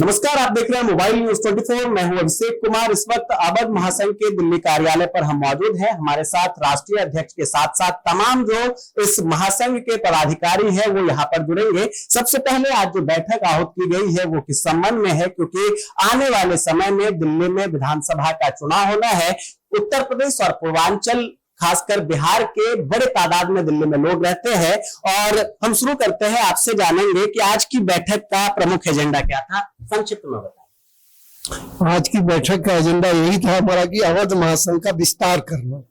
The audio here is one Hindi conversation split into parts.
नमस्कार, आप देख रहे हैं मोबाइल न्यूज 24। मैं हूं अभिषेक कुमार। इस वक्त अवध महासंघ के दिल्ली कार्यालय पर हम मौजूद हैं। हमारे साथ राष्ट्रीय अध्यक्ष के साथ साथ तमाम जो इस महासंघ के पदाधिकारी हैं वो यहाँ पर जुड़ेंगे। सबसे पहले आज जो बैठक आहूत की गई है वो किस संबंध में है, क्योंकि आने वाले समय में दिल्ली में विधानसभा का चुनाव होना है। उत्तर प्रदेश और पूर्वांचल, खासकर बिहार के बड़े तादाद में दिल्ली में लोग रहते हैं। और हम शुरू करते हैं, आपसे जानेंगे कि आज की बैठक का प्रमुख एजेंडा क्या था, संक्षिप्त में बताएं। आज की बैठक का एजेंडा यही था हमारा कि अवध महासंघ का विस्तार करना।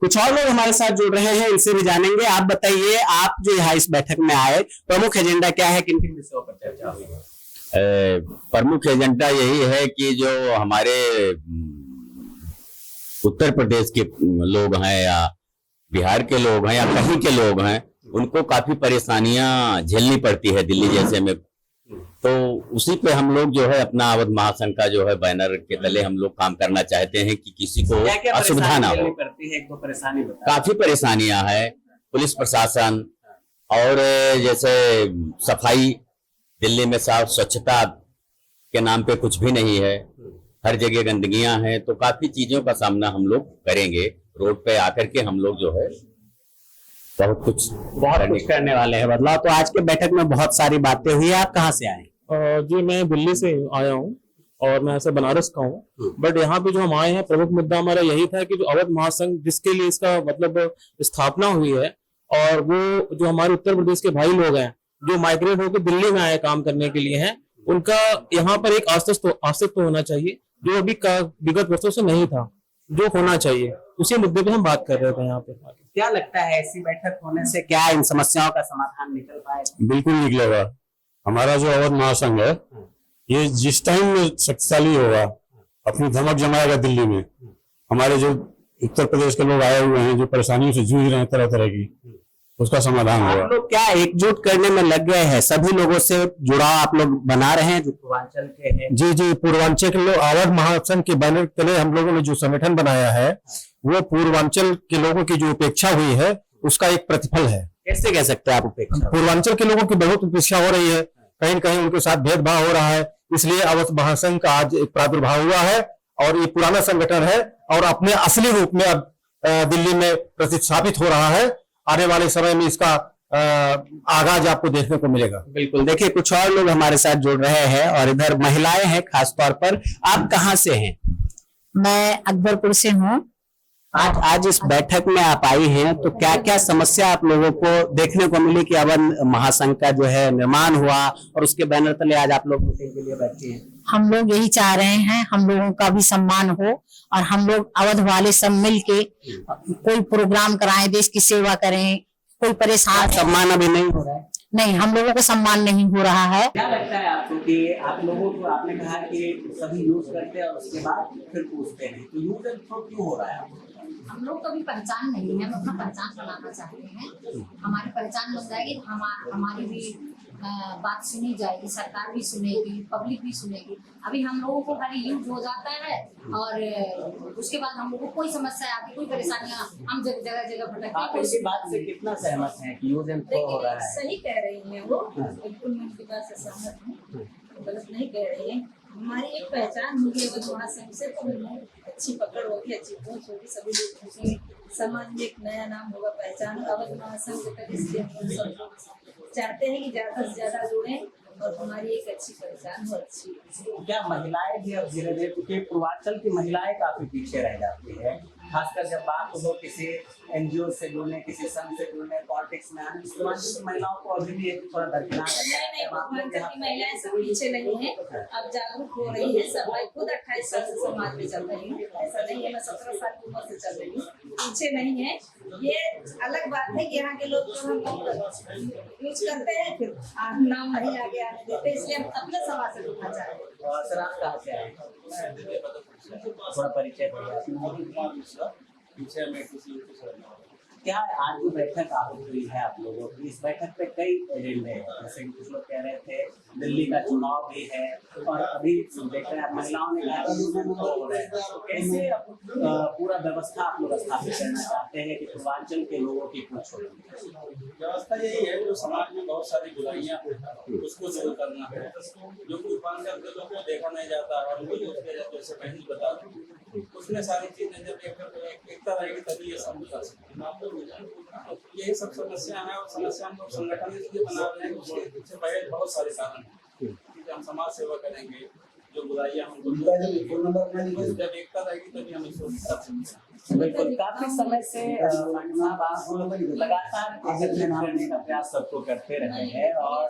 कुछ और लोग हमारे साथ जुड़ रहे हैं, इनसे भी जानेंगे। आप बताइए, आप जो यहाँ इस बैठक में आए, प्रमुख एजेंडा क्या है, किन किन विषयों पर चर्चा हुई है? प्रमुख एजेंडा यही है कि जो हमारे उत्तर प्रदेश के लोग हैं या बिहार के लोग हैं या कहीं के लोग हैं, उनको काफी परेशानियां झेलनी पड़ती है दिल्ली जैसे में। तो उसी पे हम लोग जो है अपना अवध महासंघ का जो है बैनर के तले हम लोग काम करना चाहते हैं कि किसी को असुविधा ना हो। काफी परेशानियां हैं, पुलिस प्रशासन और जैसे सफाई, दिल्ली में साफ स्वच्छता के नाम पे कुछ भी नहीं है, हर जगह गंदगियां हैं। तो काफी चीजों का सामना हम लोग करेंगे। रोड पे आकर के हम लोग जो है बहुत कुछ करने वाले हैं बदलाव। तो आज के बैठक में बहुत सारी बातें हुई। आप कहाँ से आए? जी, मैं दिल्ली से आया हूँ और मैं ऐसे बनारस का हूँ। बट यहाँ पे जो हम आए हैं, प्रमुख मुद्दा हमारा यही था कि जो अवध महासंघ जिसके लिए इसका मतलब स्थापना हुई है, और वो जो हमारे उत्तर प्रदेश के भाई लोग हैं जो माइग्रेट होकर दिल्ली में आए काम करने के लिए हैं, उनका यहाँ पर एक अस्तित्व होना चाहिए जो अभी विगत वर्षों से नहीं था, जो होना चाहिए। उसी मुद्दे पे हम बात कर रहे थे यहाँ पे। क्या लगता है, ऐसी बैठक होने से क्या इन समस्याओं का समाधान निकल पाएगा? बिल्कुल निकलेगा। हमारा जो अवध महासंघ है, ये जिस टाइम में शक्तिशाली होगा, अपनी धमक जमाएगा दिल्ली में। हमारे जो उत्तर प्रदेश के लोग आए हुए हैं, जो परेशानियों से जूझ रहे हैं तरह तरह की, उसका समाधान होगा। आप लोग क्या एकजुट करने में लग गए हैं? सभी लोगों से जुड़ाव आप लोग बना रहे हैं जो पूर्वांचल के हैं? जी, पूर्वांचल के लोग, अवध महासंघ के बैनर तले हम लोगों ने जो संगठन बनाया है वो पूर्वांचल के लोगों की जो उपेक्षा हुई है उसका एक प्रतिफल है। कैसे कह सकते हैं आप उपेक्षा? पूर्वांचल के लोगों की बहुत उपेक्षा हो रही है, कहीं न कहीं उनके साथ भेदभाव हो रहा है। इसलिए अवध महासंघ का आज एक प्रादुर्भाव हुआ है और ये पुराना संगठन है और अपने असली रूप में अब दिल्ली में प्रतिस्थापित हो रहा है। आने वाले समय में इसका आगाज आपको देखने को मिलेगा। बिल्कुल। देखिए, कुछ और लोग हमारे साथ जुड़ रहे हैं और इधर महिलाएं हैं खास तौर पर। आप कहाँ से हैं? मैं अकबरपुर से हूँ। आज इस बैठक में आप आई हैं, तो क्या क्या समस्या आप लोगों को देखने को मिली कि अवध महासंघ का जो है निर्माण हुआ और उसके बैनर तले आज आप लोग मीटिंग के लिए बैठे हैं? हम लोग यही चाह रहे हैं, हम लोगों का भी सम्मान हो और हम लोग अवध वाले सब मिल के कोई प्रोग्राम कराएं, देश की सेवा करें। कोई परेशान सम्मान अभी नहीं हो रहा है? नहीं, हम लोगों को सम्मान नहीं हो रहा है। क्या लगता है आपको कि आप लोगों को, आपने कहा कि सभी यूज करते हैं और उसके बाद फिर पूछते हैं, तो यूज एंड थ्रो क्यों हो रहा है? हम लोग को भी पहचान नहीं है, हम अपना पहचान बनाना चाहते हैं। हमारी पहचान बन जाएगी तो हमारी भी बात सुनी जाएगी, सरकार भी सुनेगी, पब्लिक भी सुनेगी। अभी हम लोगों को खाली यूज हो जाता है और उसके बाद हम लोगों को कोई समस्या आती, कोई परेशानियां, हम जगह जगह भटकते हैं। इसी बात से कितना सहमत हैं कि यूज एंड थ्रो हो रहा है? सही कह रही हैं वो, बिल्कुल मैं उनकी बात से सहमत हूँ, गलत नहीं कह रही हैं। हमारी एक पहचान होगी अवध महासंघ से, तो अच्छी पकड़ होगी, अच्छी पहुंच होगी, सभी लोग पूछेंगे, समाज में एक नया नाम होगा, पहचान अवध महासंघ तक। इसलिए हम सब लोग चाहते हैं कि ज्यादा से ज्यादा जुड़े और हमारी एक अच्छी पहचान हो। अच्छी क्या महिलाएं भी अब धीरे धीरे, क्योंकि पूर्वांचल की महिलाएं काफी पीछे रह जाती है, खासकर जब बात हो किसी एनजीओ से जुड़ने, किसी संघ से जुड़ने, पॉलिटिक्स में आने, पूर्वांचल की महिलाओं को अभी भी एक थोड़ा दरकिनार है। नहीं, पूर्वांचल की महिलाएं सब पीछे नहीं है, अब जागरूक हो रही है सब। मैं खुद 28 साल से समाज में चल रही हूँ, ऐसा नहीं है मैं 17 साल की उम्र से चल रही हूँ, पीछे नहीं है। ये अलग बात है कि यहाँ के लोग जो हम यूज करते हैं फिर नाम नहीं आगे आने देते, इसलिए हम अपने समाज से जुड़ना चाहते हैं। सर, आप कहाँ से आए? थोड़ा परिचय। क्या आज जो बैठक आहूत हुई है आप लोगों की, इस बैठक पे कई एजेंडे हैं, जैसे कि कुछ लोग कह रहे थे दिल्ली का चुनाव भी है और अभी देख रहे हैं महिलाओं ने कहा कि हो रहे हैं, तो कैसे पूरा व्यवस्था आप लोग स्थापित करना चाहते हैं कि पूर्वांचल के लोगों की कुछ हो? व्यवस्था यही है, जो समाज में बहुत सारी बुराइयां हैं उसको दूर करना है, जो पूर्वांचल के लोगों को देखा नहीं जाता है उनको दूर किया जाता है। जैसे मैं ही बता दूं, उसमें सारी चीजें जब एकता रहेगी तभी ये सब कर सकते हैं। यही सब समस्या है और समस्या हम लोग संगठन इसलिए बना रहे हैं, उसके पीछे पहले बहुत सारे कारण हैं कि हम समाज सेवा करेंगे, जो बुराइयां हमको जब एकता रहेगी तभी हम इसको कर सकते हैं। बिल्कुल, काफी समय से साहब आप लगातार करने का प्रयास सबको करते रहे हैं और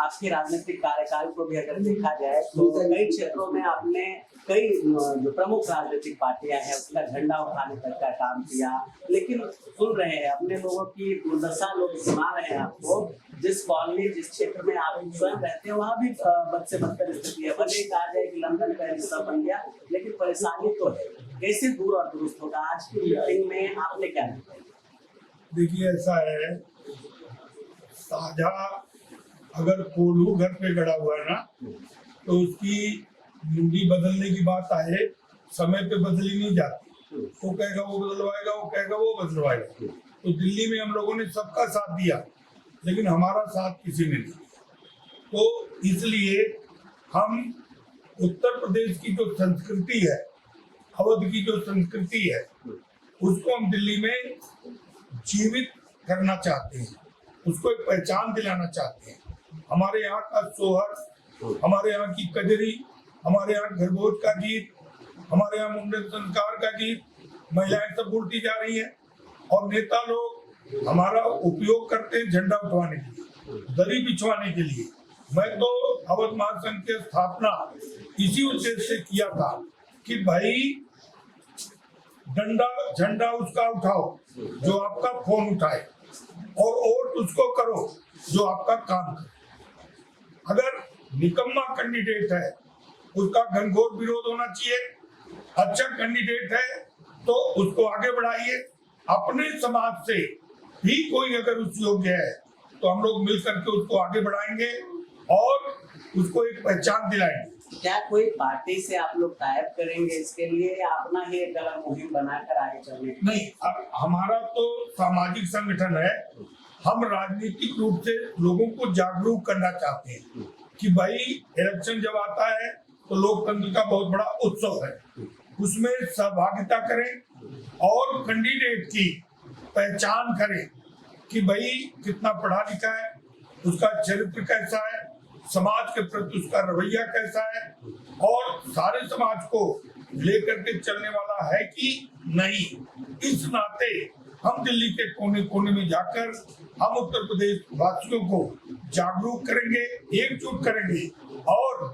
आपके राजनीतिक कार्यकाल को भी अगर देखा जाए तो कई क्षेत्रों में आपने कई जो प्रमुख राजनीतिक पार्टियां हैं उसका झंडा उठाने तक का काम किया, लेकिन सुन रहे हैं अपने लोगों की दुर्दशा, लोग सुना रहे हैं आपको। जिस कॉलोनी जिस क्षेत्र में आप स्वयं रहते हैं वहाँ भी बद से बदतर स्थिति है, भले कहा जाए कि लंदन का हिस्सा बन गया, लेकिन परेशानी तो है। कैसे दूर और दुरुस्त होगा? आज की मीटिंग में आपने क्या किया? देखिए ऐसा है, साझा अगर कोल्हू घर पे गड़ा हुआ है ना तो उसकी मुंडी बदलने की बात आए समय पे बदली नहीं जाती। वो कहेगा वो बदलवाएगा, वो कहेगा वो बदलवाएगा। तो दिल्ली में हम लोगों ने सबका साथ दिया लेकिन हमारा साथ किसी ने नहीं दिया। तो इसलिए हम उत्तर प्रदेश की जो संस्कृति है, अवध की जो संस्कृति है, उसको हम दिल्ली में जीवित करना चाहते हैं, उसको एक पहचान दिलाना चाहते हैं। हमारे यहाँ का सोहर, हमारे यहाँ की कजरी, हमारे यहाँ घरभोज का गीत, हमारे यहाँ मुंडन संस्कार का गीत, महिलाएं सब बोलती जा रही हैं और नेता लोग हमारा उपयोग करते हैं झंडा उठवाने के लिए, दरी बिछवाने के लिए। मैं तो अवध महासंघ की स्थापना इसी उद्देश्य से किया था कि भाई डंडा झंडा उसका उठाओ जो आपका फोन उठाए और वोट उसको करो जो आपका काम करे। अगर निकम्मा कैंडिडेट है उसका घनघोर विरोध होना चाहिए, अच्छा कैंडिडेट है तो उसको आगे बढ़ाइए। अपने समाज से भी कोई अगर उस योग्य है तो हम लोग मिल करके उसको आगे बढ़ाएंगे और उसको एक पहचान दिलाएंगे। क्या कोई पार्टी से आप लोग टाइप करेंगे इसके लिए या अपना ही एक अलग मुहिम बनाकर आगे चलने? नहीं, अब हमारा तो सामाजिक संगठन है। हम राजनीतिक रूप से लोगों को जागरूक करना चाहते हैं कि भाई इलेक्शन जब आता है तो लोकतंत्र का बहुत बड़ा उत्सव है, उसमें सहभागिता करें और कैंडिडेट की पहचान करें कि भाई कितना पढ़ा लिखा है, उसका चरित्र कैसा है, समाज के प्रति उसका रवैया कैसा है और सारे समाज को लेकर के चलने वाला है कि नहीं। इस नाते हम दिल्ली के कोने कोने में जाकर हम उत्तर प्रदेश वासियों को जागरूक करेंगे, एकजुट करेंगे और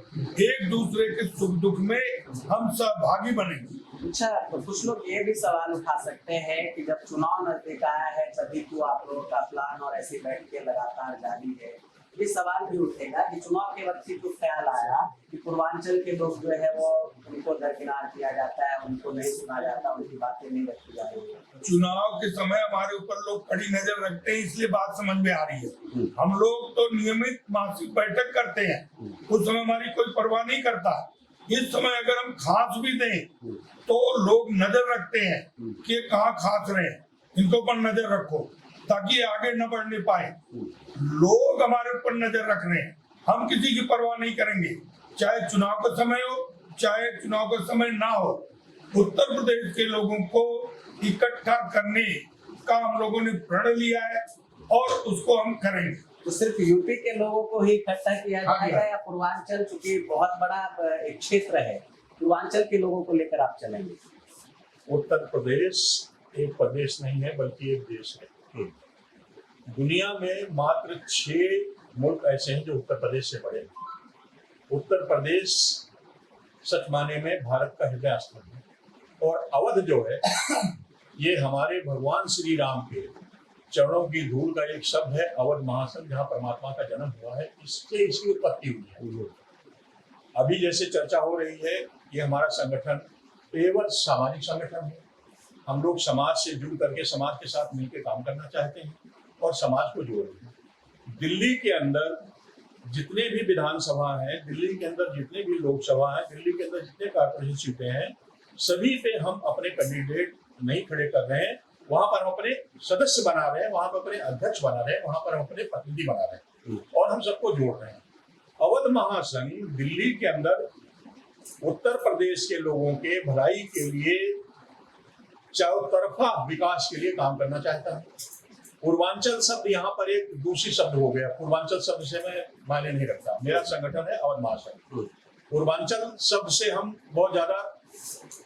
एक दूसरे के सुख दुख में हम सहभागी बनेंगे। अच्छा, तो कुछ लोग ये भी सवाल उठा सकते हैं कि जब चुनाव नजदीक आया है तभी तो आप लोगों का प्लान और ऐसी बैठकें लगातार जारी है, ये सवाल भी उठेगा कि चुनाव के वक्त ही तो ख्याल आया कि पूर्वांचल के लोग जो है वो उनको दरकिनार किया जाता है, उनको नहीं सुना जाता, उनकी बातें नहीं रखी जा रही है। चुनाव के समय हमारे ऊपर लोग कड़ी नजर रखते हैं, इसलिए बात समझ में आ रही है। हम लोग तो नियमित मासिक बैठक करते हैं, उस समय हमारी कोई परवाह नहीं करता। इस समय अगर हम खांस भी दें तो लोग नजर रखते हैं कि ये कहाँ खांस रहे हैं, इनके ऊपर नजर रखो ताकि आगे न बढ़ने पाए। लोग हमारे ऊपर नजर रख रहे हैं, हम किसी की परवाह नहीं करेंगे, चाहे चुनाव का समय हो चाहे चुनाव का समय ना हो। उत्तर प्रदेश के लोगों को इकट्ठा करने का हम लोगों ने प्रण लिया है और उसको हम करेंगे। तो सिर्फ यूपी के लोगों को ही इकट्ठा किया जाएगा या पूर्वांचल, चूंकि बहुत बड़ा एक क्षेत्र है, पूर्वांचल के लोगों को लेकर आप चलेंगे? उत्तर प्रदेश एक प्रदेश नहीं है बल्कि एक देश है। दुनिया में मात्र 6 मुल्क ऐसे हैं जो उत्तर प्रदेश से बड़े हैं। उत्तर प्रदेश सच माने में भारत का हृदय स्थल है और अवध जो है ये हमारे भगवान श्री राम के चरणों की धूल का एक शब्द है। अवध महासंघ जहाँ परमात्मा का जन्म हुआ है, इससे इसकी उत्पत्ति हुई है। अभी जैसे चर्चा हो रही है, ये हमारा संगठन केवल सामाजिक संगठन है। हम लोग समाज से जुड़ करके समाज के साथ मिलकर काम करना चाहते हैं और समाज को जोड़ रहे हैं। दिल्ली के अंदर जितने भी विधानसभा हैं, दिल्ली के अंदर जितने भी लोकसभा हैं, दिल्ली के अंदर जितने कॉर्पोरेशन सीटें हैं, सभी पे हम अपने कैंडिडेट नहीं खड़े कर रहे हैं। वहां पर हम अपने सदस्य बना रहे हैं, वहां पर अपने अध्यक्ष बना रहे हैं, वहां पर हम अपने प्रतिनिधि बना रहे हैं और हम सबको जोड़ रहे हैं। अवध महासंघ दिल्ली के अंदर उत्तर प्रदेश के लोगों के भलाई के लिए चौतरफा विकास के लिए काम करना चाहता है। पूर्वांचल शब्द यहाँ पर एक दूसरी शब्द हो गया। पूर्वांचल शब्द से मैं मायने नहीं रखता। मेरा संगठन है अवध महासंघ। पूर्वांचल शब्द से हम बहुत ज्यादा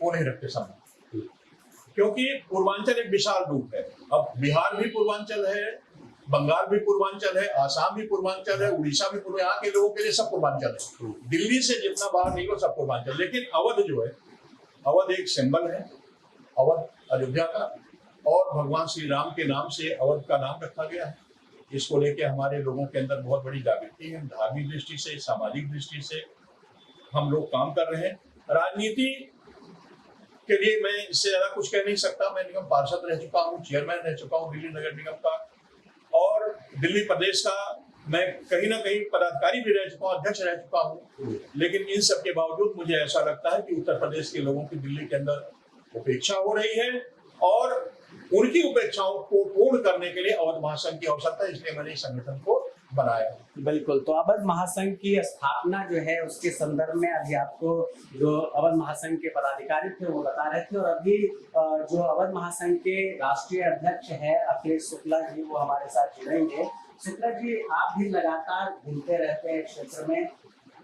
वो नहीं रखते संबंध, क्योंकि पूर्वांचल एक विशाल रूप है। अब बिहार भी पूर्वांचल है, बंगाल भी पूर्वांचल है, आसाम भी पूर्वांचल है, उड़ीसा भी पूर्वांचल, यहाँ के लोगों के लिए सब पूर्वांचल है। दिल्ली से जितना बाहर नहीं हो सब पूर्वांचल। लेकिन अवध जो है, अवध एक सिंबल है, अवध अयोध्या का, और भगवान श्री राम के नाम से अवध का नाम रखा गया है। इसको लेके हमारे लोगों के अंदर बहुत बड़ी जागृति है। धार्मिक दृष्टि से, सामाजिक दृष्टि से हम लोग काम कर रहे हैं। राजनीति के लिए मैं इससे ज्यादा कुछ कह नहीं सकता। मैं निगम पार्षद रह चुका हूँ, चेयरमैन रह चुका हूँ दिल्ली नगर निगम का, और दिल्ली प्रदेश का मैं कहीं ना कहीं पदाधिकारी भी रह चुका हूँ, अध्यक्ष रह चुका हूँ। लेकिन इन सब के बावजूद मुझे ऐसा लगता है कि उत्तर प्रदेश के लोगों की दिल्ली के अंदर उपेक्षा हो रही है और उनकी उपेक्षाओं को पूर्ण करने के लिए अवध महासंघ की आवश्यकता है। इसलिए मैंने इस संगठन को बनाया। बिल्कुल। तो अवध महासंघ की स्थापना जो है उसके संदर्भ में अभी आपको जो अवध महासंघ के पदाधिकारी थे वो बता रहे थे, और अभी जो अवध महासंघ के राष्ट्रीय अध्यक्ष है अखिलेश शुक्ला जी, वो हमारे साथ जुड़ेंगे। शुक्ला जी, आप भी लगातार घूमते रहते हैं क्षेत्र में।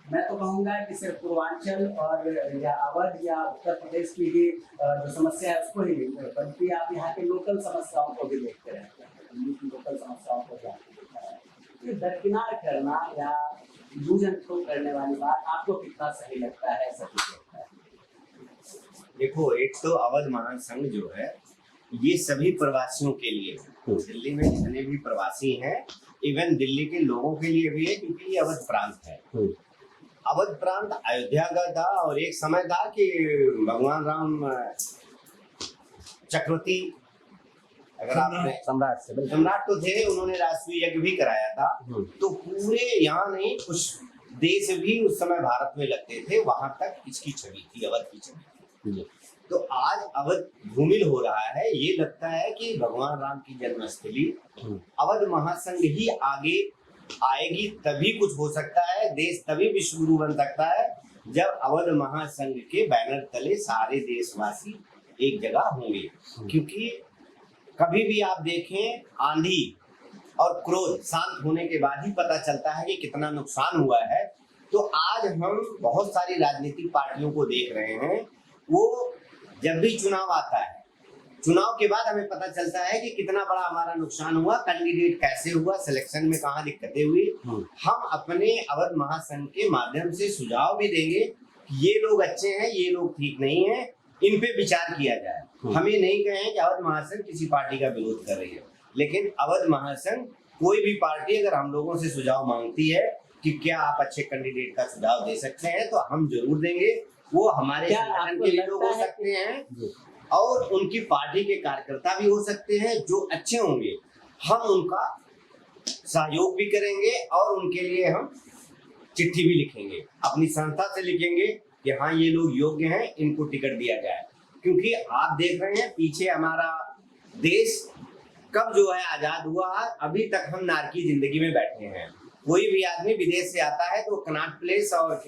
मैं तो कहूँगा कि सिर्फ पूर्वांचल और या अवध या उत्तर प्रदेश की ही जो समस्या है उसको ही नहीं, बल्कि आप यहाँ के लोकल समस्याओं को भी देखते रहते हैं, दिल्ली की लोकल समस्याओं को भी देखते हैं। तो दरकिनार करना या यूजन थ्रो करने वाली बात आपको कितना सही लगता है, सही लगता है? देखो, एक तो अवध महासंघ जो है ये सभी प्रवासियों के लिए, दिल्ली में जितने भी प्रवासी हैं, इवन दिल्ली के लोगों के लिए भी है, क्योंकि ये अवध प्रांत है। अवध प्रांत अयोध्या का था और एक समय था कि भगवान राम चक्रवर्ती, अगर आपने सम्राट तो थे, उन्होंने राष्ट्रीय यज्ञ भी कराया था। तो पूरे यहाँ नहीं, कुछ देश भी उस समय भारत में लगते थे, वहां तक इसकी छवि थी, अवध की छवि। तो आज अवध धूमिल हो रहा है। ये लगता है कि भगवान राम की जन्मस्थली अवध महासंघ ही आगे आएगी, तभी कुछ हो सकता है। देश तभी विश्व गुरु बन सकता है जब अवध महासंघ के बैनर तले सारे देशवासी एक जगह होंगे। क्योंकि कभी भी आप देखें, आंधी और क्रोध शांत होने के बाद ही पता चलता है कि कितना नुकसान हुआ है। तो आज हम बहुत सारी राजनीतिक पार्टियों को देख रहे हैं, वो जब भी चुनाव आता है, चुनाव के बाद हमें पता चलता है कि कितना बड़ा हमारा नुकसान हुआ, कैंडिडेट कैसे हुआ, सिलेक्शन में कहाँ दिक्कतें हुई। हम अपने अवध महासंघ के माध्यम से सुझाव भी देंगे, ये लोग अच्छे हैं, ये लोग ठीक नहीं है, इन पे विचार किया जाए। हमें नहीं कहें कि अवध महासंघ किसी पार्टी का विरोध कर रही है, लेकिन अवध महासंघ कोई भी पार्टी अगर हम लोगों से सुझाव मांगती है कि क्या आप अच्छे कैंडिडेट का सुझाव दे सकते हैं, तो हम जरूर देंगे। वो हमारे संगठन के लोग हो सकते हैं और उनकी पार्टी के कार्यकर्ता भी हो सकते हैं, जो अच्छे होंगे हम उनका सहयोग भी करेंगे और उनके लिए हम चिट्ठी भी लिखेंगे, अपनी संस्था से लिखेंगे कि हाँ ये लोग योग्य हैं, इनको टिकट दिया जाए। क्योंकि आप देख रहे हैं पीछे हमारा देश कब जो है आजाद हुआ, अभी तक हम नारकी जिंदगी में बैठे हैं। कोई भी आदमी विदेश से आता है तो कनॉट प्लेस और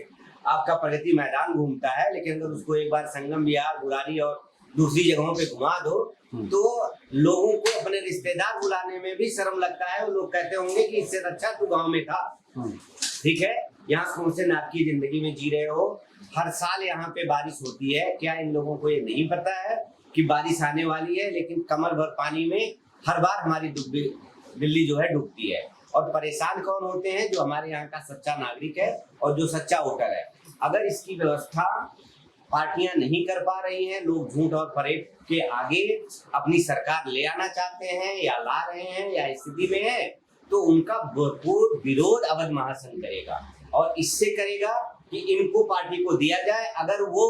आपका प्रगति मैदान घूमता है, लेकिन अगर उसको एक बार संगम विहार, बुरारी और दूसरी जगहों पे घुमा दो तो लोगों को अपने रिश्तेदार बुलाने में भी शर्म लगता है। वो लोग कहते होंगे कि इससे अच्छा तू गांव में था। ठीक है, यहाँ कौन से नारकी जिंदगी में जी रहे हो। हर साल यहाँ पे बारिश होती है, क्या इन लोगों को ये नहीं पता है कि बारिश आने वाली है? लेकिन कमर भर पानी में हर बार हमारी दिल्ली जो है डूबती है। और परेशान कौन होते हैं? जो हमारे यहाँ का सच्चा नागरिक है और जो सच्चा वोटर है। अगर इसकी व्यवस्था पार्टियां नहीं कर पा रही हैं, लोग झूठ और फरेब के आगे अपनी सरकार ले आना चाहते हैं या ला रहे हैं या स्थिति में है, तो उनका भरपूर विरोध अवध महासंघ करेगा और इससे करेगा कि इनको पार्टी को दिया जाए। अगर वो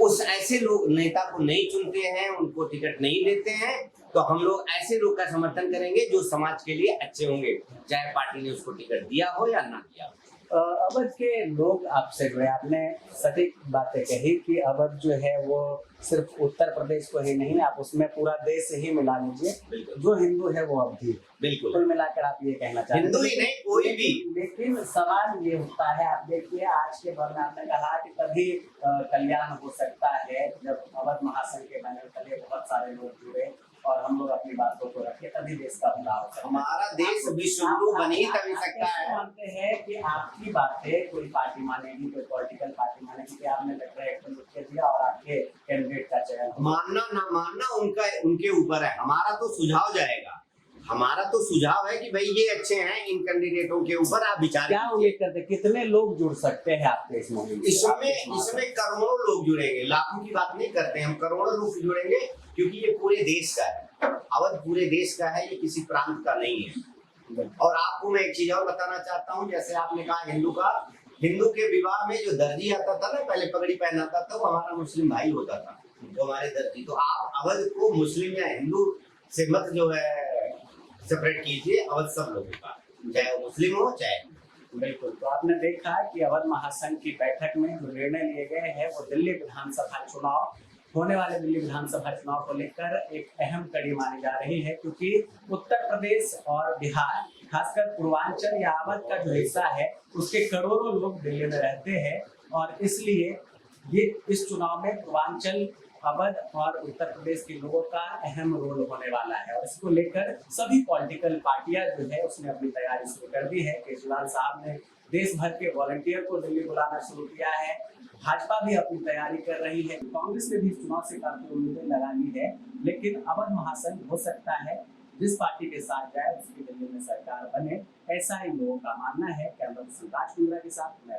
उस ऐसे लोग नेता को नहीं चुनते हैं, उनको टिकट नहीं देते हैं, तो हम लोग ऐसे लोग का समर्थन करेंगे जो समाज के लिए अच्छे होंगे, चाहे पार्टी ने उसको टिकट दिया हो या ना दिया हो। अवध के लोग आपसे जुड़े, आपने सटीक बातें कही कि अवध जो है वो सिर्फ उत्तर प्रदेश को ही नहीं, आप उसमें पूरा देश ही मिला लीजिए, जो हिंदू है वो अवधी। बिल्कुल, कुल मिलाकर आप ये कहना चाहते हैं हिंदू ही नहीं कोई भी। लेकिन सवाल ये होता है, आप देखिए आज के दौर में आपने कहा कि तभी कल्याण हो सकता है जब अवध महासंघ के बैनर तले बहुत सारे लोग जुड़े और हम लोग अपनी बातों को रखे, तभी देश का भला हो सकता है। हमारा देश विश्व गुरु बन ही तभी सकता है। मानते हैं कि आपकी बातें कोई पार्टी मानेगी, कोई पॉलिटिकल पार्टी मानेगी कि आपने लेटर लिख के दिया और आपके कैंडिडेट का चयन, मानना ना मानना उनके ऊपर है। हमारा तो सुझाव जाएगा, हमारा तो सुझाव है कि भाई ये अच्छे हैं, इन कैंडिडेटों के ऊपर आप विचार। क्या उम्मीद करते, कितने लोग जुड़ सकते हैं आपके इस मुहिम? इसमें करोड़ों लोग जुड़ेंगे, लाखों की बात नहीं करते, हम करोड़ों लोग जुड़ेंगे, क्योंकि ये पूरे देश का है। अवध पूरे देश का है, ये किसी प्रांत का नहीं है। और आपको मैं एक चीज और बताना चाहता हूँ, जैसे आपने कहा हिंदू के विवाह में जो दर्जी आता था ना, पहले पगड़ी पहनाता था, वो हमारा मुस्लिम भाई होता था, जो हमारे दर्जी। तो आप अवध को मुस्लिम या हिंदू से मत जो है सेपरेट कीजिए, अवध सब लोगों का, चाहे वो मुस्लिम हो चाहे। बिल्कुल, तो आपने देखा कि अवध महासंघ की बैठक में जो निर्णय लिए गए हैं वो दिल्ली विधानसभा चुनाव, होने वाले दिल्ली विधानसभा चुनाव को लेकर एक अहम कड़ी मानी जा रही है, क्योंकि उत्तर प्रदेश और बिहार, खासकर पूर्वांचल या अवध का जो हिस्सा है, उसके करोड़ों लोग दिल्ली में रहते हैं और इसलिए ये इस चुनाव में पूर्वांचल, अवध और उत्तर प्रदेश के लोगों का अहम रोल होने वाला है। और इसको लेकर सभी पॉलिटिकल पार्टियां जो है उसने अपनी तैयारी शुरू कर दी है। केजरीवाल साहब ने देश भर के वॉलंटियर को दिल्ली बुलाना शुरू किया है, भाजपा भी अपनी तैयारी कर रही है, कांग्रेस ने भी चुनाव से काफी उम्मीदें लगा ली है। लेकिन अवध महासंघ हो सकता है जिस पार्टी के साथ जाए उसकी दिल्ली में सरकार बने, ऐसा ही लोगों का मानना है। कैमरा पर्सन राज कुंद्रा के साथ मैं